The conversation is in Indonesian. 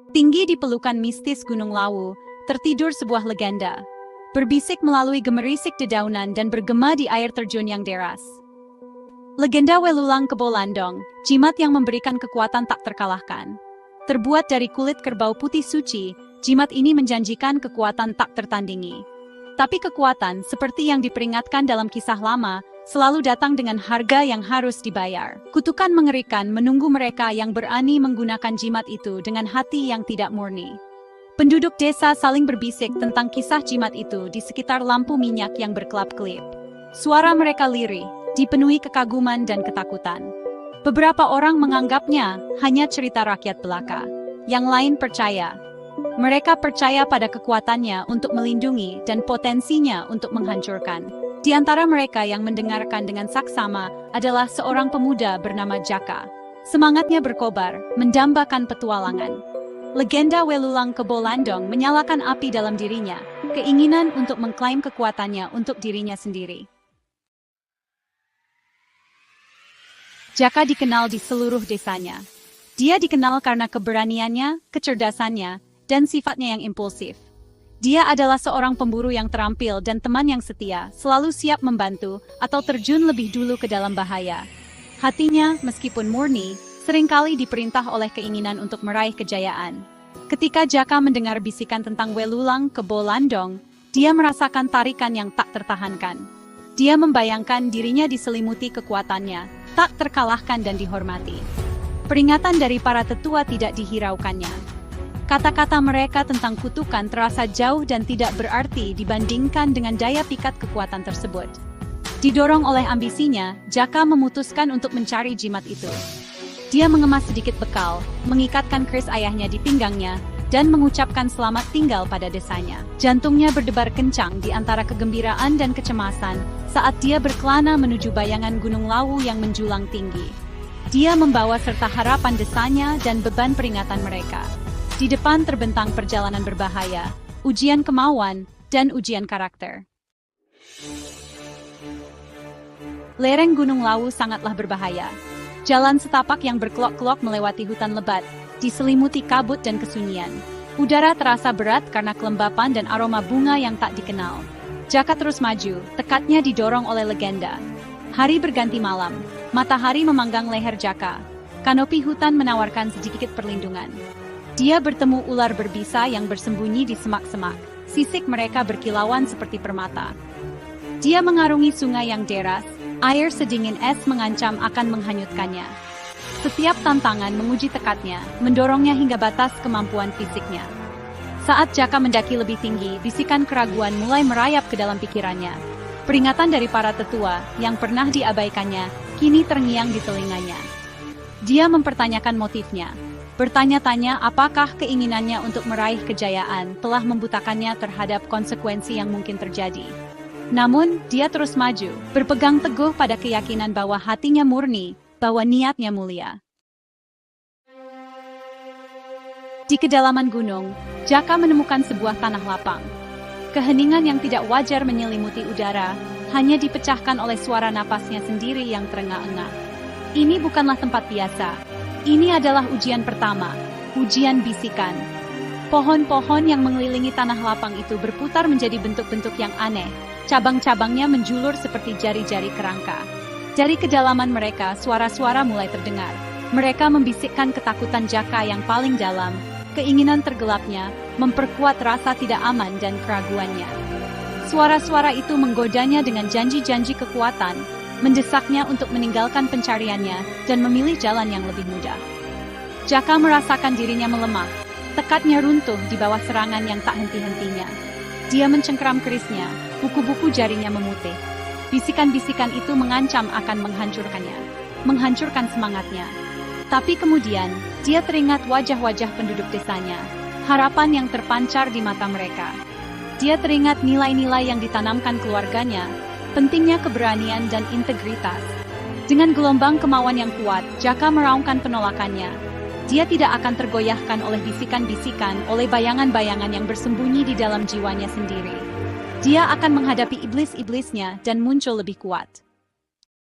Tinggi di pelukan mistis Gunung Lawu, tertidur sebuah legenda. Berbisik melalui gemerisik dedaunan dan bergema di air terjun yang deras. Legenda Welulang Kebo Landong, jimat yang memberikan kekuatan tak terkalahkan. Terbuat dari kulit kerbau putih suci, jimat ini menjanjikan kekuatan tak tertandingi. Tapi kekuatan, seperti yang diperingatkan dalam kisah lama, selalu datang dengan harga yang harus dibayar. Kutukan mengerikan menunggu mereka yang berani menggunakan jimat itu dengan hati yang tidak murni. Penduduk desa saling berbisik tentang kisah jimat itu di sekitar lampu minyak yang berkelap-kelip. Suara mereka lirih, dipenuhi kekaguman dan ketakutan. Beberapa orang menganggapnya hanya cerita rakyat belaka. Yang lain percaya. Mereka percaya pada kekuatannya untuk melindungi dan potensinya untuk menghancurkan. Di antara mereka yang mendengarkan dengan saksama adalah seorang pemuda bernama Jaka. Semangatnya berkobar, mendambakan petualangan. Legenda Welulang Kebo Landong menyalakan api dalam dirinya, keinginan untuk mengklaim kekuatannya untuk dirinya sendiri. Jaka dikenal di seluruh desanya. Dia dikenal karena keberaniannya, kecerdasannya, dan sifatnya yang impulsif. Dia adalah seorang pemburu yang terampil dan teman yang setia, selalu siap membantu atau terjun lebih dulu ke dalam bahaya. Hatinya, meskipun murni, seringkali diperintah oleh keinginan untuk meraih kejayaan. Ketika Jaka mendengar bisikan tentang Welulang Kebo Landong, dia merasakan tarikan yang tak tertahankan. Dia membayangkan dirinya diselimuti kekuatannya, tak terkalahkan dan dihormati. Peringatan dari para tetua tidak dihiraukannya. Kata-kata mereka tentang kutukan terasa jauh dan tidak berarti dibandingkan dengan daya pikat kekuatan tersebut. Didorong oleh ambisinya, Jaka memutuskan untuk mencari jimat itu. Dia mengemas sedikit bekal, mengikatkan keris ayahnya di pinggangnya, dan mengucapkan selamat tinggal pada desanya. Jantungnya berdebar kencang di antara kegembiraan dan kecemasan saat dia berkelana menuju bayangan Gunung Lawu yang menjulang tinggi. Dia membawa serta harapan desanya dan beban peringatan mereka. Di depan terbentang perjalanan berbahaya, ujian kemauan, dan ujian karakter. Lereng Gunung Lawu sangatlah berbahaya. Jalan setapak yang berkelok-kelok melewati hutan lebat, diselimuti kabut dan kesunyian. Udara terasa berat karena kelembapan dan aroma bunga yang tak dikenal. Jaka terus maju, tekadnya didorong oleh legenda. Hari berganti malam, matahari memanggang leher Jaka. Kanopi hutan menawarkan sedikit perlindungan. Dia bertemu ular berbisa yang bersembunyi di semak-semak. Sisik mereka berkilauan seperti permata. Dia mengarungi sungai yang deras, air sedingin es mengancam akan menghanyutkannya. Setiap tantangan menguji tekadnya, mendorongnya hingga batas kemampuan fisiknya. Saat Jaka mendaki lebih tinggi, bisikan keraguan mulai merayap ke dalam pikirannya. Peringatan dari para tetua yang pernah diabaikannya, kini terngiang di telinganya. Dia mempertanyakan motifnya. Bertanya-tanya apakah keinginannya untuk meraih kejayaan telah membutakannya terhadap konsekuensi yang mungkin terjadi. Namun, dia terus maju, berpegang teguh pada keyakinan bahwa hatinya murni, bahwa niatnya mulia. Di kedalaman gunung, Jaka menemukan sebuah tanah lapang. Keheningan yang tidak wajar menyelimuti udara, hanya dipecahkan oleh suara napasnya sendiri yang terengah-engah. Ini bukanlah tempat biasa. Ini adalah ujian pertama, ujian bisikan. Pohon-pohon yang mengelilingi tanah lapang itu berputar menjadi bentuk-bentuk yang aneh. Cabang-cabangnya menjulur seperti jari-jari kerangka. Dari kedalaman mereka, suara-suara mulai terdengar. Mereka membisikkan ketakutan Jaka yang paling dalam. Keinginan tergelapnya memperkuat rasa tidak aman dan keraguannya. Suara-suara itu menggodanya dengan janji-janji kekuatan, mendesaknya untuk meninggalkan pencariannya dan memilih jalan yang lebih mudah. Jaka merasakan dirinya melemah, tekadnya runtuh di bawah serangan yang tak henti-hentinya. Dia mencengkeram kerisnya, buku-buku jarinya memutih. Bisikan-bisikan itu mengancam akan menghancurkannya, menghancurkan semangatnya. Tapi kemudian, dia teringat wajah-wajah penduduk desanya, harapan yang terpancar di mata mereka. Dia teringat nilai-nilai yang ditanamkan keluarganya, pentingnya keberanian dan integritas. Dengan gelombang kemauan yang kuat, Jaka meraungkan penolakannya. Dia tidak akan tergoyahkan oleh bisikan-bisikan, oleh bayangan-bayangan yang bersembunyi di dalam jiwanya sendiri. Dia akan menghadapi iblis-iblisnya dan muncul lebih kuat.